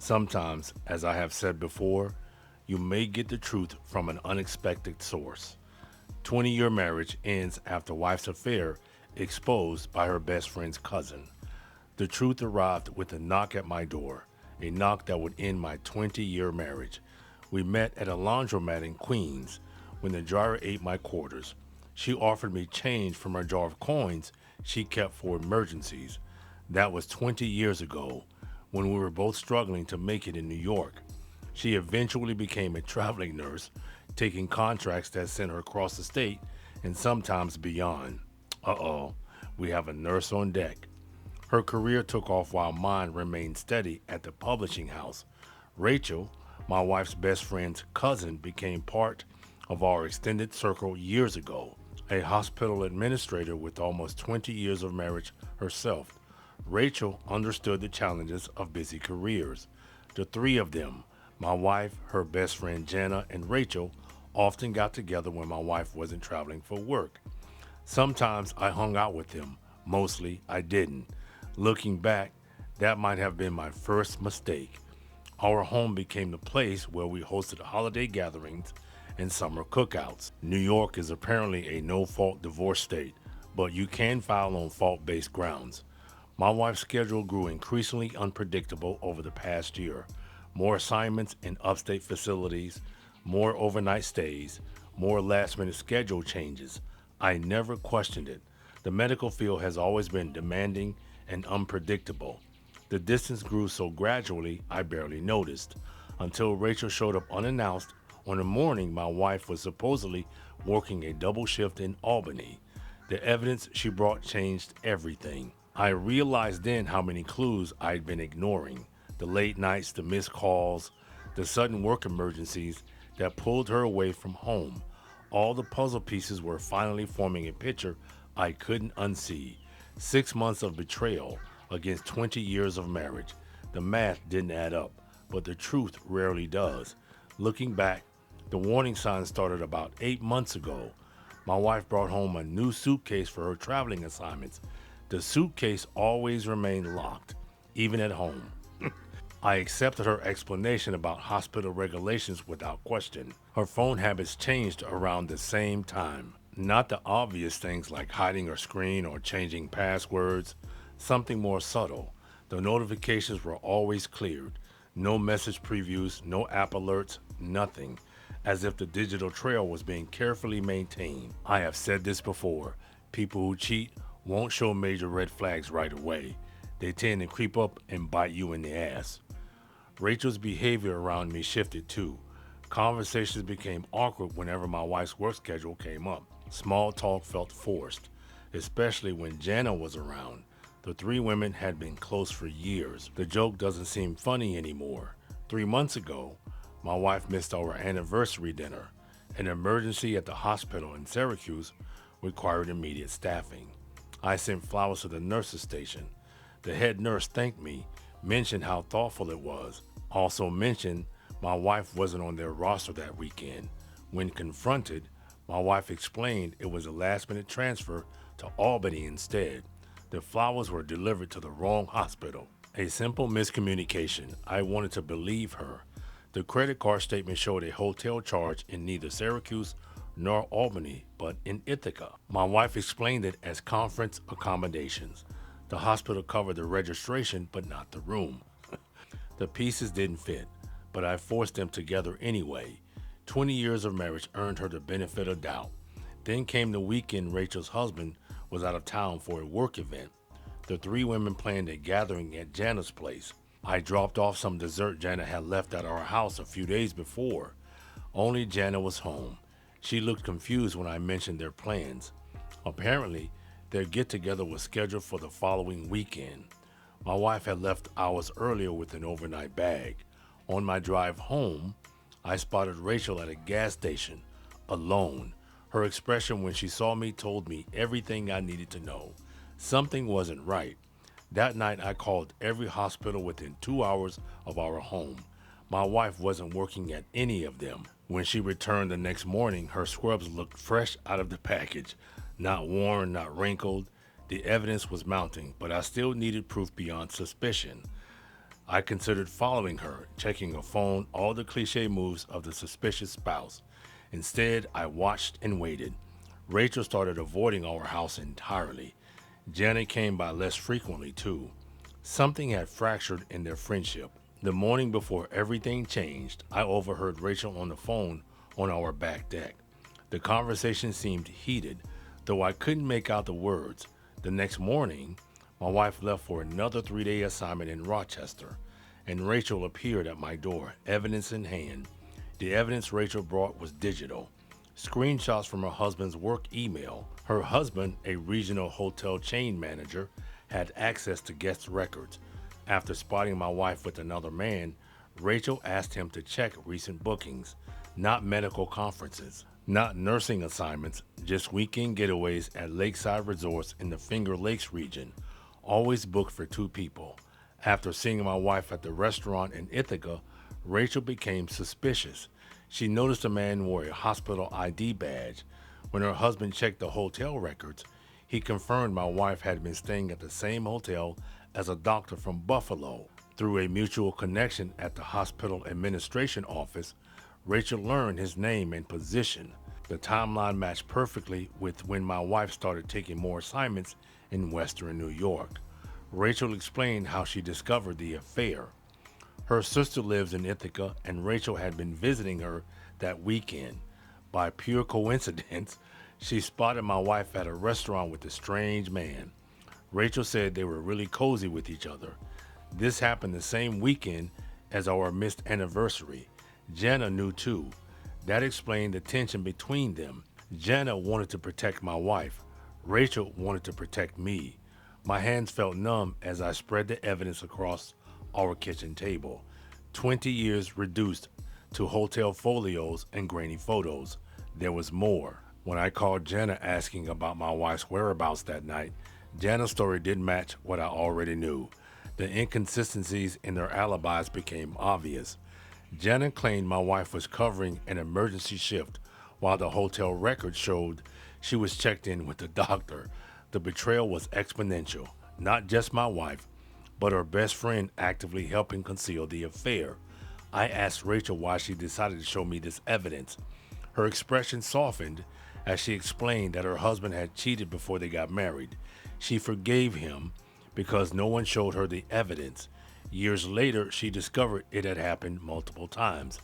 Sometimes, as I have said before, you may get the truth from an unexpected source. 20-year marriage ends after wife's affair exposed by her best friend's cousin. The truth arrived with a knock at my door, a knock that would end my 20-year marriage. We met at a laundromat in Queens when the dryer ate my quarters. She offered me change from her jar of coins she kept for emergencies. That was 20 years ago when we were both struggling to make it in New York. She eventually became a traveling nurse, taking contracts that sent her across the state and sometimes beyond. Uh oh, we have a nurse on deck. Her career took off while mine remained steady at the publishing house. Rachel, my wife's best friend's cousin, became part of our extended circle years ago. A hospital administrator with almost 20 years of marriage herself, Rachel understood the challenges of busy careers. The three of them, my wife, her best friend Jana, and Rachel, often got together when my wife wasn't traveling for work. Sometimes I hung out with them, mostly I didn't. Looking back, that might have been my first mistake. Our home became the place where we hosted holiday gatherings and summer cookouts. New York is apparently a no fault divorce state, but you can file on fault based grounds. My wife's schedule grew increasingly unpredictable over the past year. More assignments in upstate facilities, more overnight stays, more last minute schedule changes. I never questioned it. The medical field has always been demanding and unpredictable. The distance grew so gradually I barely noticed until Rachel showed up unannounced on a morning my wife was supposedly working a double shift in Albany. The evidence she brought changed everything. I realized then how many clues I'd been ignoring. The late nights, the missed calls, the sudden work emergencies that pulled her away from home. All the puzzle pieces were finally forming a picture I couldn't unsee. 6 months of betrayal against 20 years of marriage. The math didn't add up, but the truth rarely does. Looking back, the warning signs started about 8 months ago. My wife brought home a new suitcase for her traveling assignments. The suitcase always remained locked, even at home. I accepted her explanation about hospital regulations without question. Her phone habits changed around the same time. Not the obvious things like hiding her screen or changing passwords, something more subtle. The notifications were always cleared. No message previews, no app alerts, nothing. As if the digital trail was being carefully maintained. I have said this before. People who cheat won't show major red flags right away. They tend to creep up and bite you in the ass. Rachel's behavior around me shifted too. Conversations became awkward whenever my wife's work schedule came up. Small talk felt forced, especially when Jana was around. The three women had been close for years. The joke doesn't seem funny anymore. 3 months ago, my wife missed our anniversary dinner. An emergency at the hospital in Syracuse required immediate staffing. I sent flowers to the nurse's station. The head nurse thanked me, mentioned how thoughtful it was, also mentioned my wife wasn't on their roster that weekend. When confronted, my wife explained it was a last-minute transfer to Albany instead. The flowers were delivered to the wrong hospital. A simple miscommunication. I wanted to believe her. The credit card statement showed a hotel charge in neither Syracuse nor Albany, but in Ithaca. My wife explained it as conference accommodations. The hospital covered the registration, but not the room. The pieces didn't fit, but I forced them together anyway. 20 years of marriage earned her the benefit of doubt. Then came the weekend Rachel's husband was out of town for a work event. The three women planned a gathering at Jana's place. I dropped off some dessert Jana had left at our house a few days before. Only Jana was home. She looked confused when I mentioned their plans. Apparently, their get-together was scheduled for the following weekend. My wife had left hours earlier with an overnight bag. On my drive home, I spotted Rachel at a gas station, alone. Her expression when she saw me told me everything I needed to know. Something wasn't right. That night, I called every hospital within 2 hours of our home. My wife wasn't working at any of them. When she returned the next morning, her scrubs looked fresh out of the package. Not worn, not wrinkled. The evidence was mounting, but I still needed proof beyond suspicion. I considered following her, checking her phone, all the cliche moves of the suspicious spouse. Instead, I watched and waited. Rachel started avoiding our house entirely. Janet came by less frequently, too. Something had fractured in their friendship. The morning before everything changed, I overheard Rachel on the phone on our back deck. The conversation seemed heated, though I couldn't make out the words. The next morning, my wife left for another 3-day assignment in Rochester, and Rachel appeared at my door, evidence in hand. The evidence Rachel brought was digital. Screenshots from her husband's work email. Her husband, a regional hotel chain manager, had access to guest records. After spotting my wife with another man, Rachel asked him to check recent bookings, not medical conferences, not nursing assignments, just weekend getaways at lakeside resorts in the Finger Lakes region, always booked for 2 people. After seeing my wife at the restaurant in Ithaca, Rachel became suspicious. She noticed a man wore a hospital ID badge. When her husband checked the hotel records, he confirmed my wife had been staying at the same hotel as a doctor from Buffalo. Through a mutual connection at the hospital administration office, Rachel learned his name and position. The timeline matched perfectly with when my wife started taking more assignments in Western New York. Rachel explained how she discovered the affair. Her sister lives in Ithaca, and Rachel had been visiting her that weekend. By pure coincidence, she spotted my wife at a restaurant with a strange man. Rachel said they were really cozy with each other. This happened the same weekend as our missed anniversary. Jana knew too. That explained the tension between them. Jana wanted to protect my wife. Rachel wanted to protect me. My hands felt numb as I spread the evidence across our kitchen table. 20 years reduced to hotel folios and grainy photos. There was more. When I called Jana asking about my wife's whereabouts that night, Jana's story didn't match what I already knew. The inconsistencies in their alibis became obvious. Jana claimed my wife was covering an emergency shift, while the hotel record showed she was checked in with the doctor. The betrayal was exponential. Not just my wife, but her best friend actively helping conceal the affair. I asked Rachel why she decided to show me this evidence. Her expression softened as she explained that her husband had cheated before they got married. She forgave him because no one showed her the evidence. Years later, she discovered it had happened multiple times.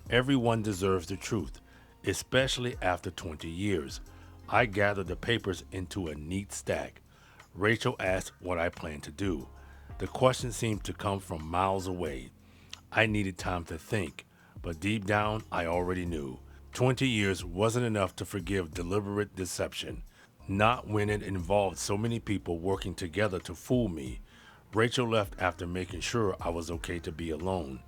Everyone deserves the truth, especially after 20 years. I gathered the papers into a neat stack. Rachel asked what I planned to do. The question seemed to come from miles away. I needed time to think, but deep down, I already knew. 20 years wasn't enough to forgive deliberate deception, not when it involved so many people working together to fool me. Rachel left after making sure I was okay to be alone.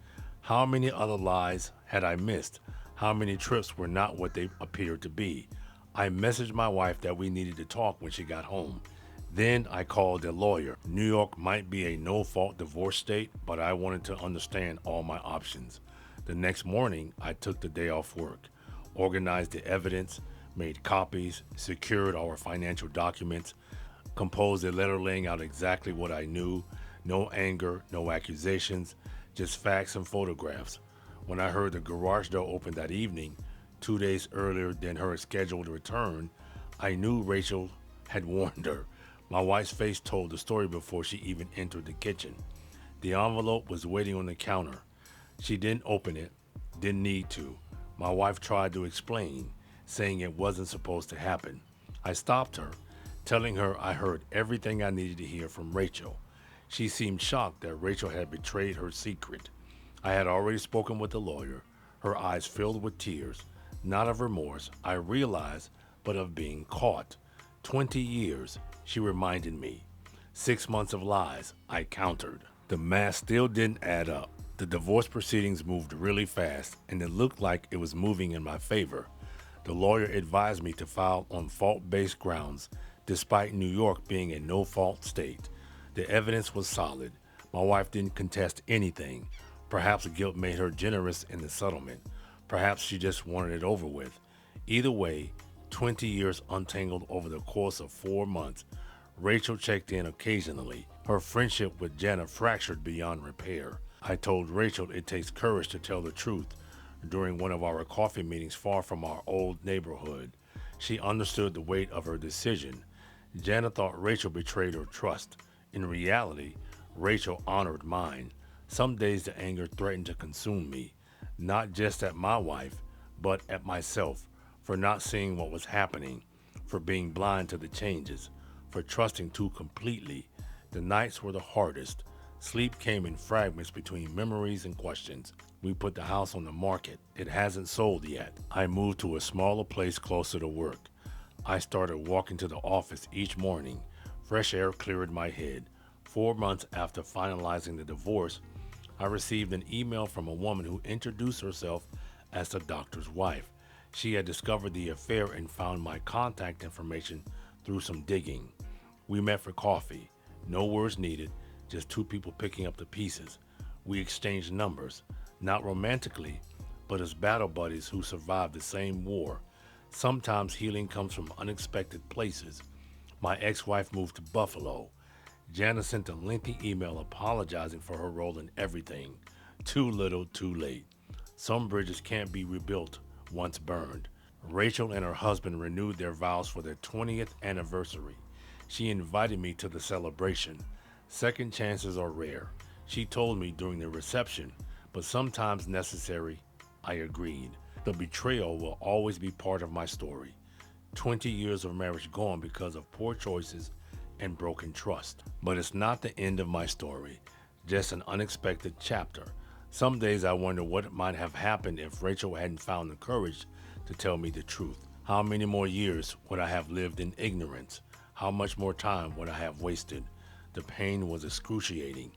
How many other lies had I missed? How many trips were not what they appeared to be? I messaged my wife that we needed to talk when she got home. Then I called a lawyer. New York might be a no-fault divorce state, but I wanted to understand all my options. The next morning, I took the day off work, organized the evidence, made copies, secured our financial documents, composed a letter laying out exactly what I knew. No anger, no accusations, just facts and photographs. When I heard the garage door open that evening, 2 days earlier than her scheduled return, I knew Rachel had warned her. My wife's face told the story before she even entered the kitchen. The envelope was waiting on the counter. She didn't open it, didn't need to. My wife tried to explain, saying it wasn't supposed to happen. I stopped her, telling her I heard everything I needed to hear from Rachel. She seemed shocked that Rachel had betrayed her secret. I had already spoken with the lawyer, her eyes filled with tears, not of remorse, I realized, but of being caught. 20 years, she reminded me. 6 months of lies, I countered. The math still didn't add up. The divorce proceedings moved really fast, and it looked like it was moving in my favor. The lawyer advised me to file on fault-based grounds, despite New York being a no-fault state. The evidence was solid. My wife didn't contest anything. Perhaps guilt made her generous in the settlement. Perhaps she just wanted it over with. Either way, 20 years untangled over the course of 4 months. Rachel checked in occasionally, Her friendship with Jana fractured beyond repair. I told Rachel it takes courage to tell the truth during one of our coffee meetings far from our old neighborhood. She understood the weight of her decision. Jana thought Rachel betrayed her trust. In reality, Rachel honored mine. Some days the anger threatened to consume me, not just at my wife, but at myself, for not seeing what was happening, for being blind to the changes, for trusting too completely. The nights were the hardest. Sleep came in fragments between memories and questions. We put the house on the market. It hasn't sold yet. I moved to a smaller place closer to work. I started walking to the office each morning. Fresh air cleared my head. 4 months after finalizing the divorce, I received an email from a woman who introduced herself as the doctor's wife. She had discovered the affair and found my contact information through some digging. We met for coffee. No words needed, just two people picking up the pieces. We exchanged numbers, not romantically, but as battle buddies who survived the same war. Sometimes healing comes from unexpected places. My ex-wife moved to Buffalo. Jana sent a lengthy email apologizing for her role in everything. Too little, too late. Some bridges can't be rebuilt once burned. Rachel and her husband renewed their vows for their 20th anniversary. She invited me to the celebration. Second chances are rare, she told me during the reception, but sometimes necessary. I agreed. The betrayal will always be part of my story. 20 years of marriage gone because of poor choices and broken trust. But it's not the end of my story, just an unexpected chapter. Some days I wonder what might have happened if Rachel hadn't found the courage to tell me the truth. How many more years would I have lived in ignorance? How much more time would I have wasted? The pain was excruciating.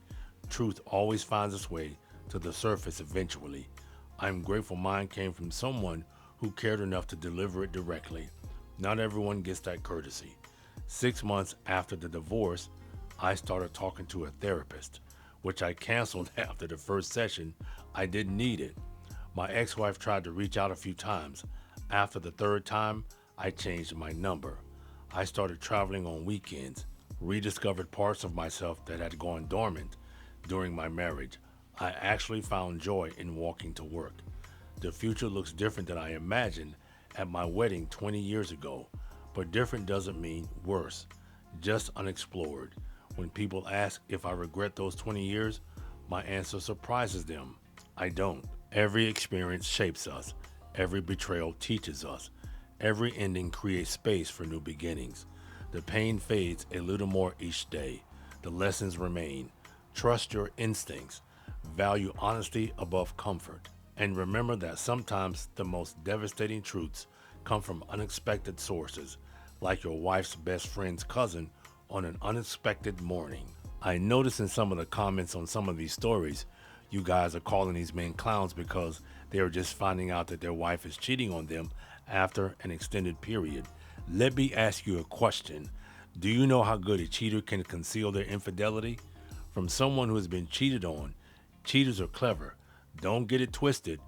Truth always finds its way to the surface eventually. I'm grateful mine came from someone who cared enough to deliver it directly. Not everyone gets that courtesy. 6 months after the divorce, I started talking to a therapist, which I canceled after the first session. I didn't need it. My ex-wife tried to reach out a few times. After the third time, I changed my number. I started traveling on weekends, rediscovered parts of myself that had gone dormant during my marriage. I actually found joy in walking to work. The future looks different than I imagined at my wedding 20 years ago, but different doesn't mean worse, just unexplored. When people ask if I regret those 20 years, my answer surprises them. I don't. Every experience shapes us. Every betrayal teaches us. Every ending creates space for new beginnings. The pain fades a little more each day. The lessons remain. Trust your instincts. Value honesty above comfort. And remember that sometimes the most devastating truths come from unexpected sources, like your wife's best friend's cousin on an unexpected morning. I notice in some of the comments on some of these stories, you guys are calling these men clowns because they are just finding out that their wife is cheating on them after an extended period. Let me ask you a question. Do you know how good a cheater can conceal their infidelity? From someone who has been cheated on, cheaters are clever. Don't get it twisted.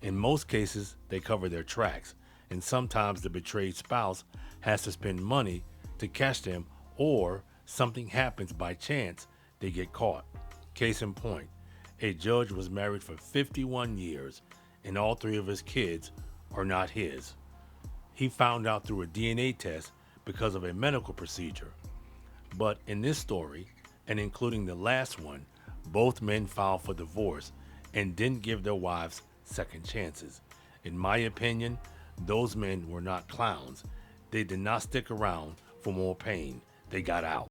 In most cases, they cover their tracks, and sometimes the betrayed spouse has to spend money to catch them, or something happens by chance, they get caught. Case in point, a judge was married for 51 years, and all three of his kids are not his. He found out through a DNA test because of a medical procedure. But in this story, and including the last one, both men filed for divorce and didn't give their wives second chances. In my opinion, those men were not clowns. They did not stick around for more pain. They got out.